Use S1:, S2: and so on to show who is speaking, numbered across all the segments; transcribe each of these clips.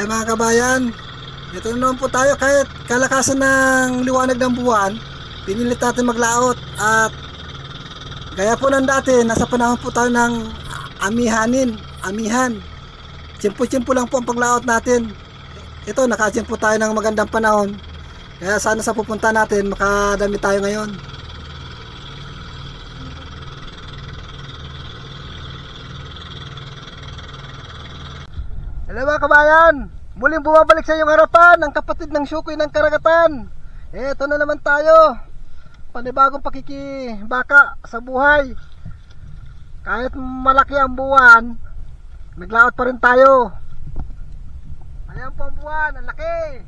S1: Ay mga kabayan, ito na naman po tayo kahit kalakasan ng liwanag ng buwan, pinilit natin maglaot at gaya po ng dati, nasa panahon po tayo ng amihan. Tsimpo-tsimpo lang po ang paglaot natin. Ito, nakatsimpo tayo ng magandang panahon. Kaya sana sa pupunta natin, makadami tayo ngayon. Hello mga kabayan, muling bumabalik sa iyong harapan ang kapatid ng Syukoy ng Karagatan. Eto na naman tayo, panibagong pakikibaka sa buhay. Kahit malaki ang buwan, naglaot pa rin tayo. Ayan po ang buwan, ang laki.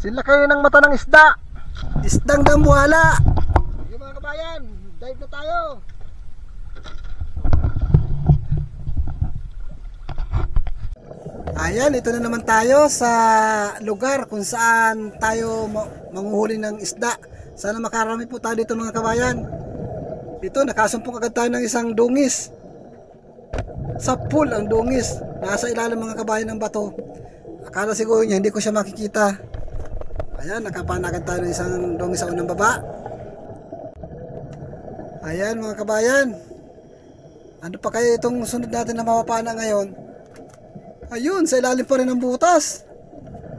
S1: Silaki ng mata ng isda, isdang dambuhala. Yung mga kabayan, dive na tayo. Ayan, ito na naman tayo sa lugar kung saan tayo manguhuli ng isda. Sana makarami po tayo dito mga kabayan. Dito, nakasumpong agad tayo ng isang dungis. Sa pool ang dungis. Nasa ilalim mga kabayan ng bato. Akala siguro niya, hindi ko siya makikita. Ayan, nakapanagan tayo ng isang dungis sa unang baba. Ayan mga kabayan. Ano pa kaya itong sunod natin na mapapana ngayon? Ayun, sa ilalim pa rin ng butas.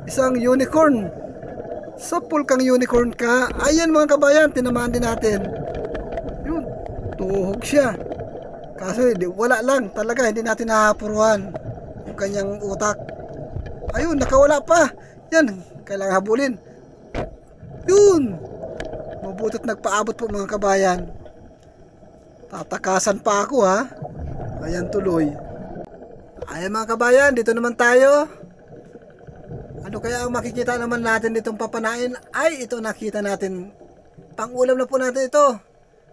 S1: Isang unicorn. Sa pool kang unicorn ka. Ayan mga kabayan, tinamaan din natin. Yun, tuhog siya. Kaso wala lang, talaga hindi natin nahapuruhan yung kanyang utak. Ayun, nakawala pa. Yan, kailangan habulin. Yun, mabutit nagpaabot po mga kabayan. Tatakasan pa ako ha. Ayan tuloy. Ayan mga kabayan, dito naman tayo. Ano kaya ang makikita naman natin ditong papanain? Ay, ito nakita natin. Pangulam na po natin ito.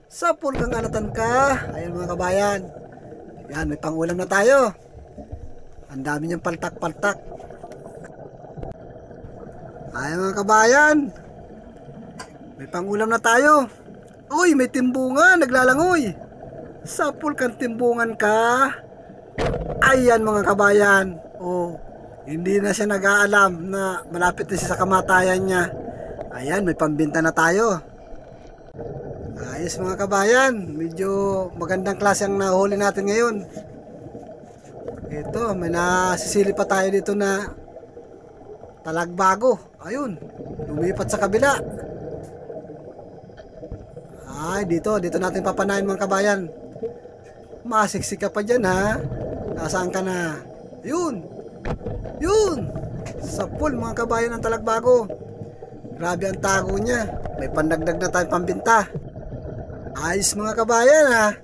S1: Sa pool kang alatan ka. Ayan mga kabayan. Yan, may pangulam na tayo. Ang dami niyang paltak-paltak. Ayan mga kabayan. May pangulam na tayo. Uy, may timbungan, naglalangoy. Sa pool kang timbungan ka. Ayan mga kabayan. Oh, hindi na siya nag-aalam na malapit na siya sa kamatayan niya. Ayan, may pambinta na tayo. Ayos mga kabayan, medyo magandang klase ang nahuli natin ngayon. Ito, may nasisili pa tayo dito na talagbago. Ayun, lumipat sa kabila. Ay, dito natin papanayin mga kabayan. Masiksik ka pa dyan ha. Nasaan ka na? Yun! Yun! Sa pool mga kabayan ng talagbago. Grabe ang tago niya. May pandagdag na tayong pambinta. Ayos mga kabayan ha.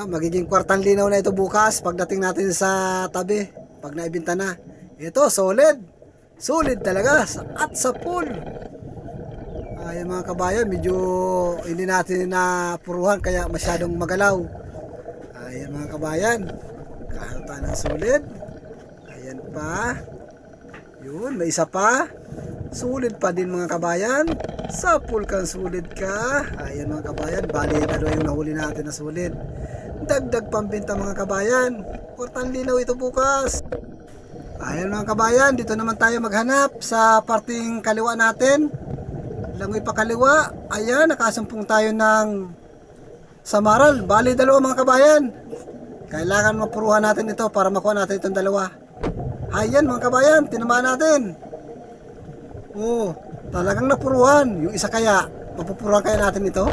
S1: Magiging kwartang linaw na ito bukas pagdating natin sa tabi. Pag naibinta na. Ito solid. Solid talaga. At sa pool. Ay mga kabayan, medyo hindi natin napuruhan kaya masyadong magalaw. Ayan mga kabayan, kaano tayo ng solid. Ayan pa. Yun, may isa pa. Solid pa din mga kabayan. Sa pool kang solid ka. Ayan mga kabayan, bali dalawa yung nahuli natin na solid. Dagdag pambenta mga kabayan. Kwartang linaw ito bukas. Ayan mga kabayan, dito naman tayo maghanap sa parting kaliwa natin. Langoy pa kaliwa. Ayan, nakasumpong tayo ng samaral. Bali dalawa mga kabayan. Kailangan mapuruhan natin ito para makuha natin itong dalawa. Ayan mga kabayan, tinamaan natin. Oh, talagang napuruhan. Yung isa kaya, mapupuruhan kaya natin ito?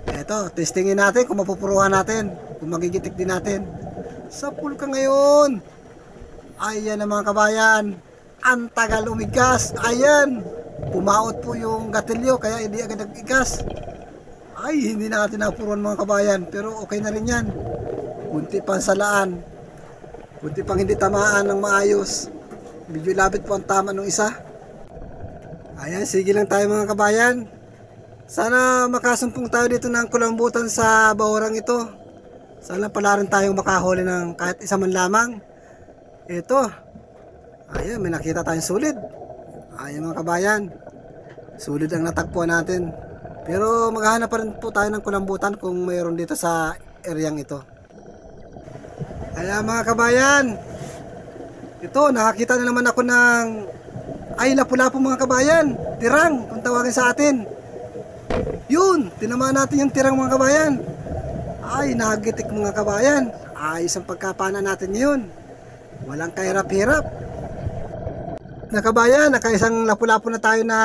S1: Eto, testingin natin kung mapupuruhan natin. Kung magigitik din natin. Sa pool ka ngayon. Ayan na mga kabayan. Ang tagal umigas. Ayan. Pumaot po yung gatilyo kaya hindi agad nag-igas. Ay, hindi na natin napuruhan mga kabayan. Pero okay na rin yan. Kunti pang salaan. Kunti pang hindi tamaan ng maayos. Medyo labit po ang tama ng isa. Ayan, sige lang tayo mga kabayan. Sana makasumpong tayo dito ng kulambutan sa bahurang ito. Sana pala rin tayong makahuli ng kahit isa man lamang. Ito. Ayan, may nakita tayong sulit. Ayan mga kabayan. Sulit ang natagpuan natin. Pero maghahanap pa rin po tayo ng kulambutan kung mayroon dito sa areang ito. Ayan mga kabayan, Ito, nakakita na naman ako ng lapu-lapu mga kabayan. Tirang, kung tawagin sa atin. Yun, tinamaan natin yung tirang mga kabayan. Ay, nagitik mga kabayan. Ayos ang pagkapana natin yun. Walang kahirap-hirap. Na kabayan, nakaisang lapu-lapu na tayo na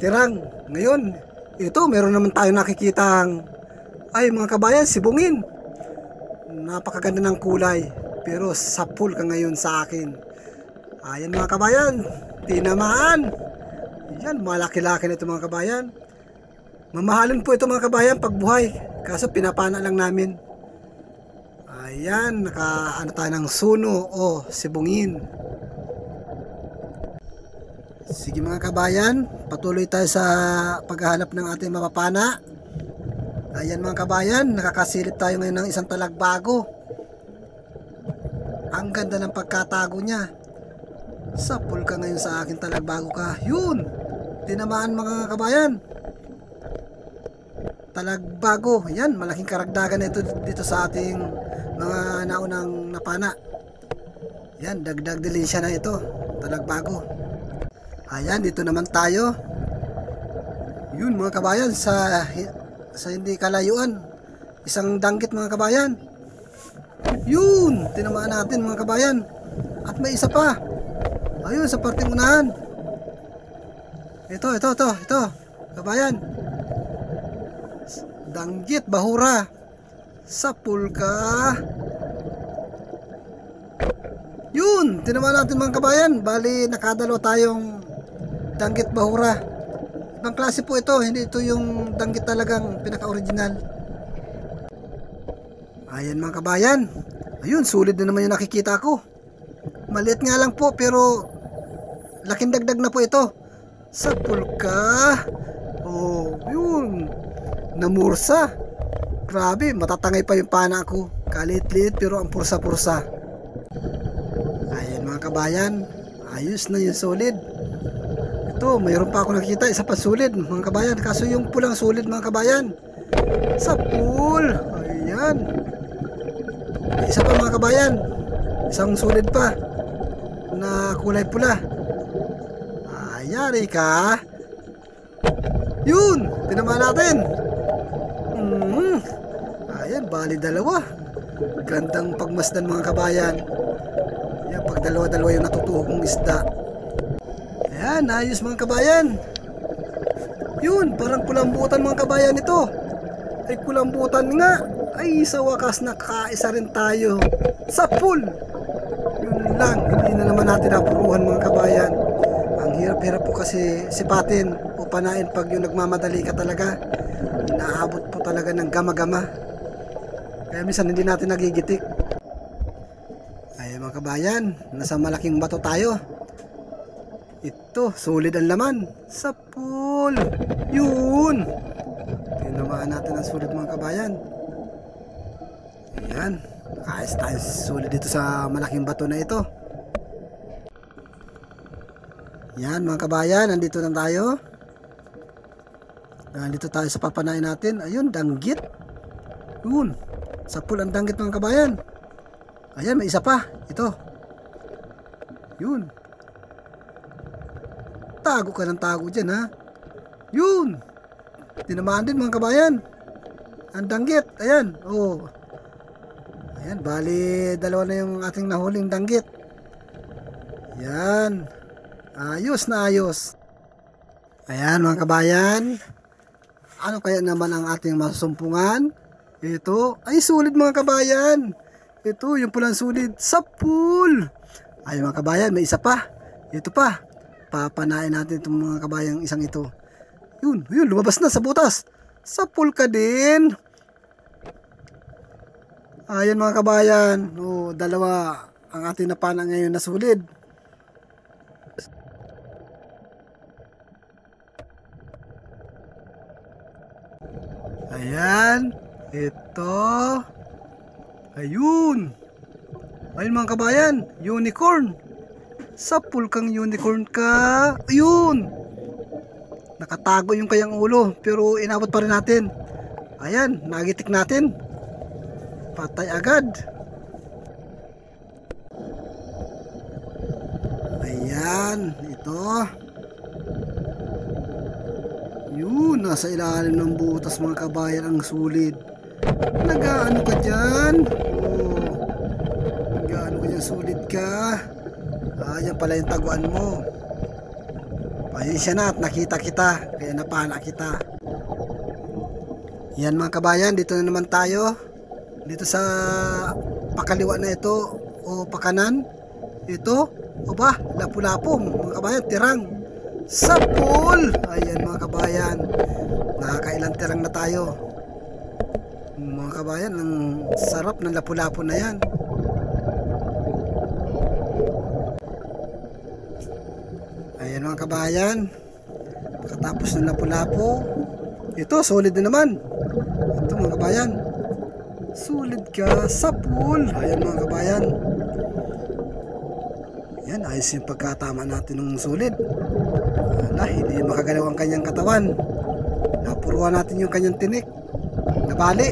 S1: tirang. Ngayon, ito, meron naman tayo nakikitang mga kabayan, sibungin. Napakaganda ng kulay. Pero sapul ka ngayon sa akin. Ayan mga kabayan, tinamaan. Yan, malaki-laki na ito mga kabayan. Mamahalin po ito mga kabayan pag buhay. Kaso pinapana lang namin. Ayan, nakaano tayo ng suno o sibungin. Sige mga kabayan, patuloy tayo sa paghahanap ng ating mapapana. Ayan mga kabayan, nakakasilip tayo ngayon ng isang talagbago. Ang ganda ng pagkatago niya. Sapul ka ngayon sa akin, talagbago ka. Yun, tinamaan mga kabayan. Talagbago, yan, malaking karagdagan ito dito sa ating mga naunang napana. Yan, dagdag dilisya na ito, talagbago. Ayan, dito naman tayo. Yun mga kabayan, sa hindi kalayuan, isang danggit mga kabayan. Yun, tinamaan natin mga kabayan. At may isa pa. Ayun, sa parteng unahan. Ito, kabayan. Danggit, bahura. Sapul ka. Yun, tinamaan natin mga kabayan. Bali, nakadalawa tayong danggit bahura. Ibang klase po ito, hindi ito yung danggit talagang pinaka-original. Ayan mga kabayan. Ayun, sulit na naman yung nakikita ko. Maliit nga lang po, pero laking dagdag na po ito. Sapul ka. Oh, yun. Namursa. Grabe, matatangay pa yung pana ko. Kalit-lit pero ang pursa-pursa. Ayan mga kabayan, ayos na yung solid. Ito, mayroon pa ako nakikita, isa pa solid mga kabayan. Kaso yung pulang solid mga kabayan. Sapul. Ayan. Isa pa mga kabayan, isang solid pa na kulay pula. Ayari ka. Yun, tinamaan natin. Ayan, bali dalawa. Gandang pagmasdan mga kabayan. Ayan, pag dalawa-dalawa yung natutuhog ng isda. Ayan, ayos mga kabayan. Yun, parang kulambutan mga kabayan ito. Ay kulambutan nga. Ay sa wakas nakaisa rin tayo. Sapul. Yun lang, hindi na naman natin napuruhan mga kabayan. Ang hirap-hirap po kasi sipatin o panain pag yung nagmamadali ka talaga. Inaabot po talaga ng gama-gama. Kaya minsan hindi natin nagigitik. Ay mga kabayan, nasa malaking bato tayo. Ito, solid ang laman. Sapul. Yun. Tinamaan natin ang solid mga kabayan. Ayan, nakayos tayo solid dito sa malaking bato na ito. Yan mga kabayan, nandito na tayo. Nandito tayo sa papanain natin. Ayun, danggit. Yun, sapul ang danggit mga kabayan. Ayan, may isa pa. Ito. Yun. Tago ka ng tago dyan ha. Yun. Tinamaan din mga kabayan. Ang danggit. Ayan. Oh. Ayan, bali dalawa na yung ating nahuling danggit. Ayan. Ayos na ayos. Ayan mga kabayan. Ano kaya naman ang ating masumpungan? Ito ay sulit mga kabayan. Ito yung pulang sulit. Sapul. Ay mga kabayan, may isa pa. Ito pa. Papanain natin itong mga kabayang isang ito. Yun, lumabas na sa butas. Sapul ka din. Ayan mga kabayan. Oh, dalawa ang ating napana ngayon na sulit. Ayan. Ito. Ayun. Ayun mga kabayan. Unicorn. Sapul kang unicorn ka. Ayun. Nakatago yung kayang ulo. Pero inabot pa rin natin. Ayan. Nagitik natin. Patay agad. Ayan, ito. Yun, nasa ilalim ng butas mga kabayan ang sulid. Nagaano ka dyan? Oh, nagaano ka dyan, sulid ka. Yan pala yung taguan mo. Pasensya na at nakita kita, kaya napana kita. Yan mga kabayan, dito na naman tayo. Dito sa pakaliwa na ito o pakanan. Ito, o ba, lapu-lapo mga kabayan, tirang. Sapul! Ayan mga kabayan, nakakailang tirang na tayo. Mga kabayan, ang sarap ng lapu-lapo na yan. Ayan mga kabayan, pagkatapos ng lapu-lapo, ito solid na naman. Ito mga kabayan, solid ka, sapul. Ayan mga kabayan, yan, ayos yung pagkatama natin ng solid. Hindi makagalaw ang kanyang katawan. Napuruan natin yung kanyang tinik. Nabali.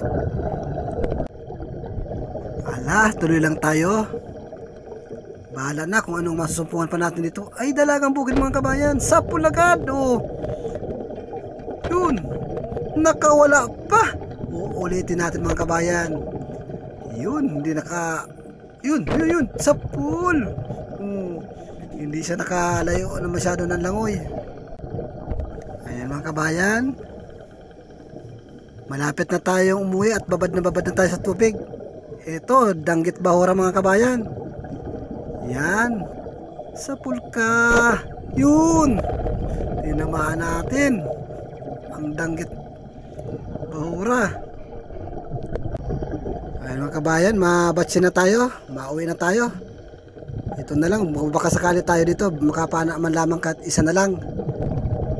S1: Tuloy lang tayo. Bahala na kung anong masusumpungan pa natin dito. Ay, dalagang bukid mga kabayan. Sapul agad. Yun, nakawala pa. Ulitin natin mga kabayan. Yun, hindi naka... Yun, sapul. Hindi siya nakalayo na masyado ng langoy. Ayan mga kabayan, malapit na tayong umuwi at babad na tayo sa tubig. Ito, Danggit Bahura mga kabayan. Yan, sapul ka. Yun, tinamaan natin ang Danggit Bahura. Ayan mga kabayan, mabatsin na tayo, mauwi na tayo. Ito na lang, baka sakali tayo dito, makapana man lamang kahit isa na lang.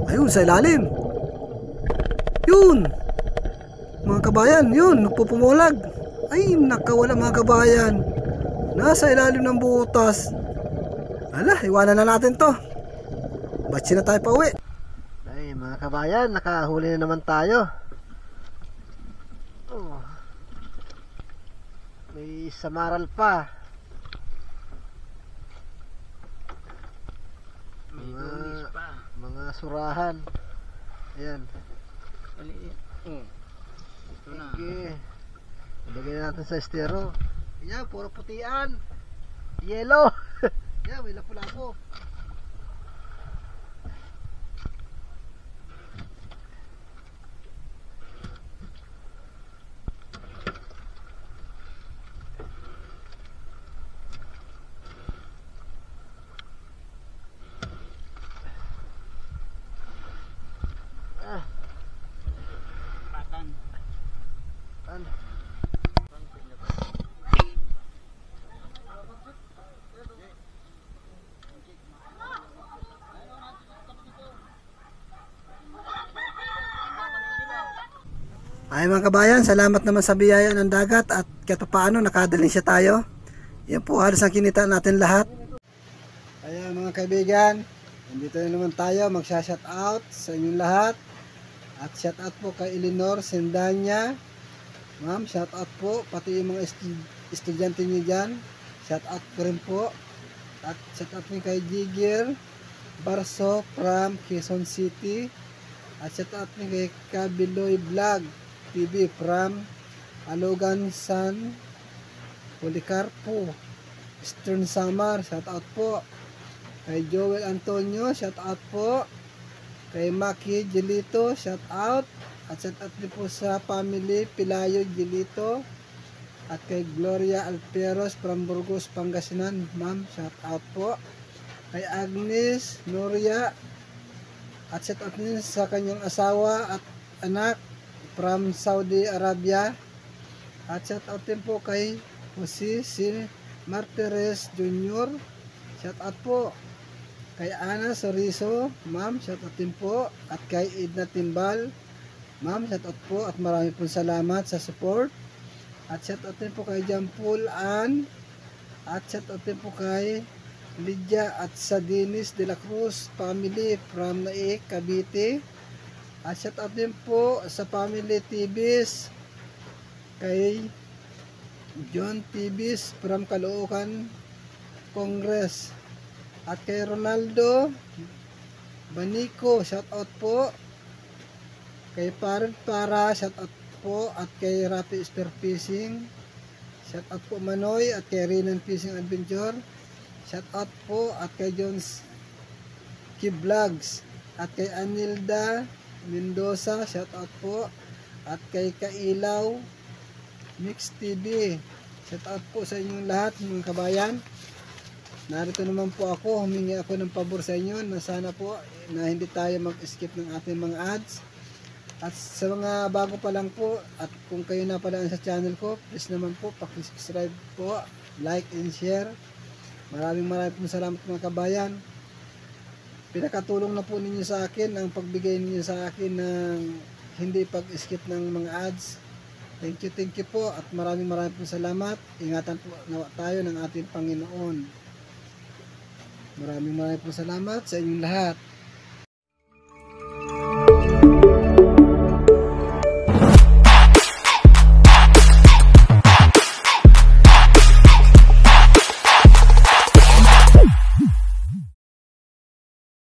S1: Ayun, sa ilalim. Yun, mga kabayan, yun, nagpupumulag. Ay, nakawala mga kabayan. Nasa ilalim ng butas. Iwanan na natin to. Batsi na tayo pa uwi. Ay, mga kabayan, nakahuli na naman tayo. May samaral pa. Mga surahan. Ayan. Okay. Ilagay natin sa estero. Ayan, puro putian. Yellow. Ayan, may lapu-lapo. Ay mga kabayan, salamat naman sa biyaya ng dagat at kahit paano nakadalhin siya tayo. Yan po halos ang kinita natin lahat. Ayan mga kaibigan, nandito na naman tayo, magsha-shout out sa inyong lahat. At shout out po kay Eleanor Sendanya. Ma'am, shout out po, pati yung mga estudyante niyo dyan. Shout out ko rin po. At shout out din kay Jigir Barso from Quezon City. At shout out din kay Kabiloy Vlog TV from Alogan San Policarpo, Eastern Samar. Shout out po kay Joel Antonio. Shout out po kay Maki Gelito. Shout out. At shout out din po sa family Pilayo Gelito. At kay Gloria Alperos from Burgos, Pangasinan. Ma'am, shout out po kay Agnes Noria. At shout out din sa kanyang asawa at anak from Saudi Arabia. At shout out din po kay Jose C. Martires Jr. Shout out po kay Ana Soriso. Ma'am, shout out din po. At kay Edna Timbal. Ma'am, shout out po at marami pong salamat sa support. At shout out din po kay Jampul Ann. At shout out din po kay Lydia at sa Dennis de la Cruz family from Naik, Cavite. At shout out din po sa family Tibis kay John Tibis from Caloocan Congress. At kay Ronaldo Banico, shout out po. Kay Parent Para, shout out po. At kay Rapi Spear Fishing, shout out po Manoy. At kay Rinan Fishing Adventure, shout out po. At kay Jones Key Vlogs. At kay Anilda Mendoza, shout out po. At kay Kailaw Mix TV, shout out po sa inyong lahat mga kabayan. Narito naman po ako, humingi ako ng pabor sa inyo na sana po na hindi tayo mag-skip ng ating mga ads. At sa mga bago pa lang po, at kung kayo na pala sa channel ko, please naman po paki-subscribe po, like and share. Maraming pong salamat mga kabayan. Pinakatulong na po ninyo sa akin ang pagbigay ninyo sa akin ng hindi pag-skip ng mga ads. Thank you po, at maraming pong salamat. Ingatan po nawa tayo ng ating Panginoon. Maraming pong salamat sa inyong lahat.